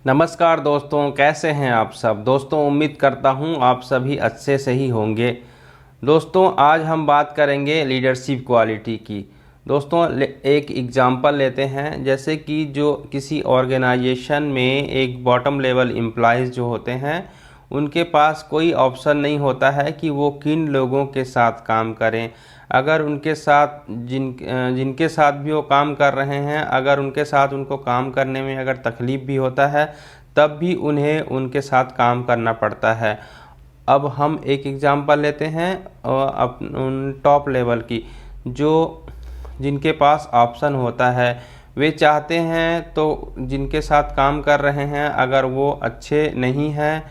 नमस्कार दोस्तों, कैसे हैं आप सब। दोस्तों उम्मीद करता हूं आप सभी अच्छे से ही होंगे। दोस्तों आज हम बात करेंगे लीडरशिप क्वालिटी की। दोस्तों एक एग्जांपल लेते हैं, जैसे कि जो किसी ऑर्गेनाइजेशन में एक बॉटम लेवल एम्प्लॉइज़ जो होते हैं उनके पास कोई ऑप्शन नहीं होता है कि वो किन लोगों के साथ काम करें। अगर उनके साथ जिनके साथ भी वो काम कर रहे हैं, अगर उनके साथ उनको काम करने में अगर तकलीफ़ भी होता है तब भी उन्हें उनके साथ काम करना पड़ता है। अब हम एक एग्ज़ाम्पल लेते हैं उन टॉप लेवल की, जो जिनके पास ऑप्शन होता है। वे चाहते हैं तो जिनके साथ काम कर रहे हैं अगर वो अच्छे नहीं हैं,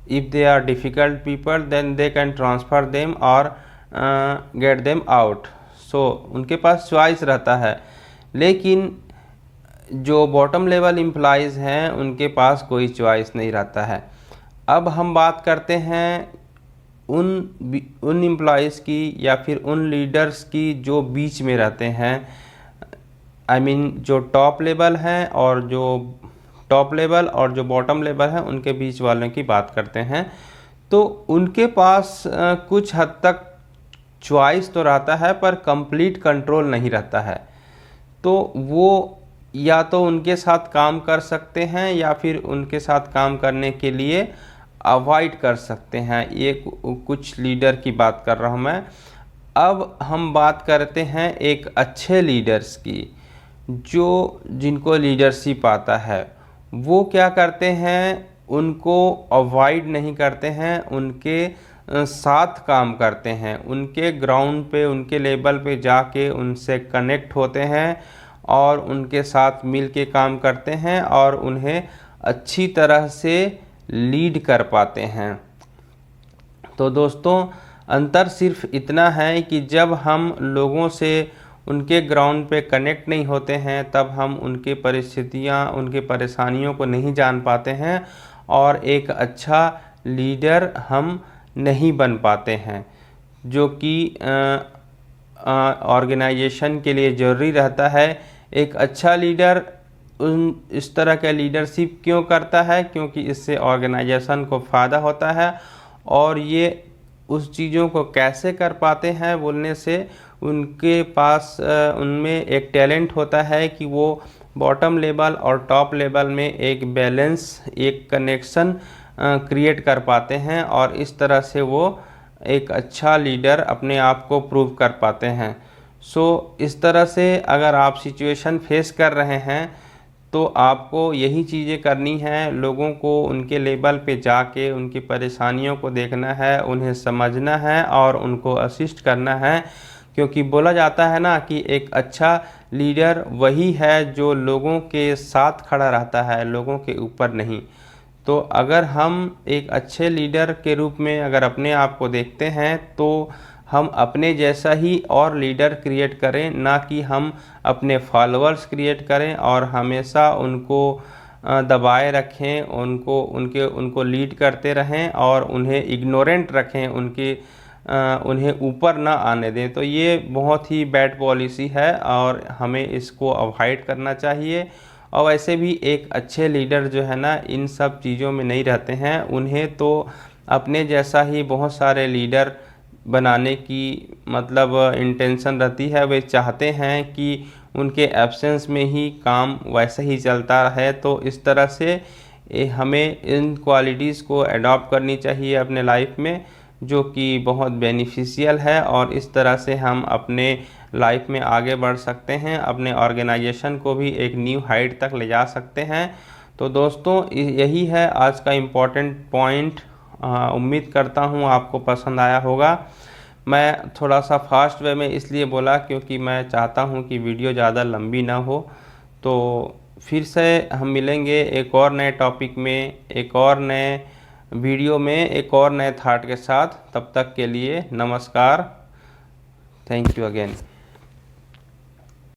if they are difficult people then they can transfer them और गेट देम आउट। सो उनके पास चॉइस रहता है। लेकिन जो बॉटम लेवल एम्प्लॉइज़ हैं उनके पास कोई चॉइस नहीं रहता है। अब हम बात करते हैं उन एम्प्लॉइज़ की या फिर उन लीडर्स की जो बीच में रहते हैं। जो टॉप लेवल हैं और जो बॉटम लेवल है उनके बीच वालों की बात करते हैं। तो उनके पास कुछ हद तक चॉइस तो रहता है पर कंप्लीट कंट्रोल नहीं रहता है। तो वो या तो उनके साथ काम कर सकते हैं या फिर उनके साथ काम करने के लिए अवॉइड कर सकते हैं। ये कुछ लीडर की बात कर रहा हूँ मैं। अब हम बात करते हैं एक अच्छे लीडर्स की, जिनको लीडरशिप आता है। वो क्या करते हैं, उनको अवॉइड नहीं करते हैं, उनके साथ काम करते हैं, उनके ग्राउंड पे उनके लेवल पे जाके उनसे कनेक्ट होते हैं और उनके साथ मिल के काम करते हैं और उन्हें अच्छी तरह से लीड कर पाते हैं। तो दोस्तों अंतर सिर्फ इतना है कि जब हम लोगों से उनके ग्राउंड पे कनेक्ट नहीं होते हैं तब हम उनके परिस्थितियाँ, उनके परेशानियों को नहीं जान पाते हैं और एक अच्छा लीडर हम नहीं बन पाते हैं, जो कि ऑर्गेनाइजेशन के लिए ज़रूरी रहता है। एक अच्छा लीडर इस तरह का लीडरशिप क्यों करता है, क्योंकि इससे ऑर्गेनाइजेशन को फ़ायदा होता है। और ये उस चीज़ों को कैसे कर पाते हैं बोलने से उनके पास उनमें एक टैलेंट होता है कि वो बॉटम लेवल और टॉप लेवल में एक बैलेंस, एक कनेक्शन क्रिएट कर पाते हैं और इस तरह से वो एक अच्छा लीडर अपने आप को प्रूव कर पाते हैं। इस तरह से अगर आप सिचुएशन फेस कर रहे हैं तो आपको यही चीज़ें करनी है। लोगों को उनके लेवल पे जाके उनकी परेशानियों को देखना है, उन्हें समझना है और उनको असिस्ट करना है। क्योंकि बोला जाता है ना कि एक अच्छा लीडर वही है जो लोगों के साथ खड़ा रहता है, लोगों के ऊपर नहीं। तो अगर हम एक अच्छे लीडर के रूप में अगर अपने आप को देखते हैं तो हम अपने जैसा ही और लीडर क्रिएट करें, ना कि हम अपने फॉलोअर्स क्रिएट करें और हमेशा उनको दबाए रखें, उनको लीड करते रहें और उन्हें इग्नोरेंट रखें, उन्हें ऊपर ना आने दें। तो ये बहुत ही बैड पॉलिसी है और हमें इसको अवॉइड करना चाहिए। और वैसे भी एक अच्छे लीडर जो है ना इन सब चीज़ों में नहीं रहते हैं। उन्हें तो अपने जैसा ही बहुत सारे लीडर बनाने की इंटेंशन रहती है। वे चाहते हैं कि उनके एब्सेंस में ही काम वैसे ही चलता है। तो इस तरह से हमें इन क्वालिटीज़ को अडॉप्ट करनी चाहिए अपने लाइफ में, जो कि बहुत बेनिफिशियल है। और इस तरह से हम अपने लाइफ में आगे बढ़ सकते हैं, अपने ऑर्गेनाइजेशन को भी एक न्यू हाइट तक ले जा सकते हैं। तो दोस्तों यही है आज का इम्पोर्टेंट पॉइंट। उम्मीद करता हूँ आपको पसंद आया होगा। मैं थोड़ा सा फास्ट वे में इसलिए बोला क्योंकि मैं चाहता हूँ कि वीडियो ज़्यादा लंबी ना हो। तो फिर से हम मिलेंगे एक और नए टॉपिक में, एक और नए वीडियो में, एक और नए थॉट के साथ। तब तक के लिए नमस्कार। Thank you again.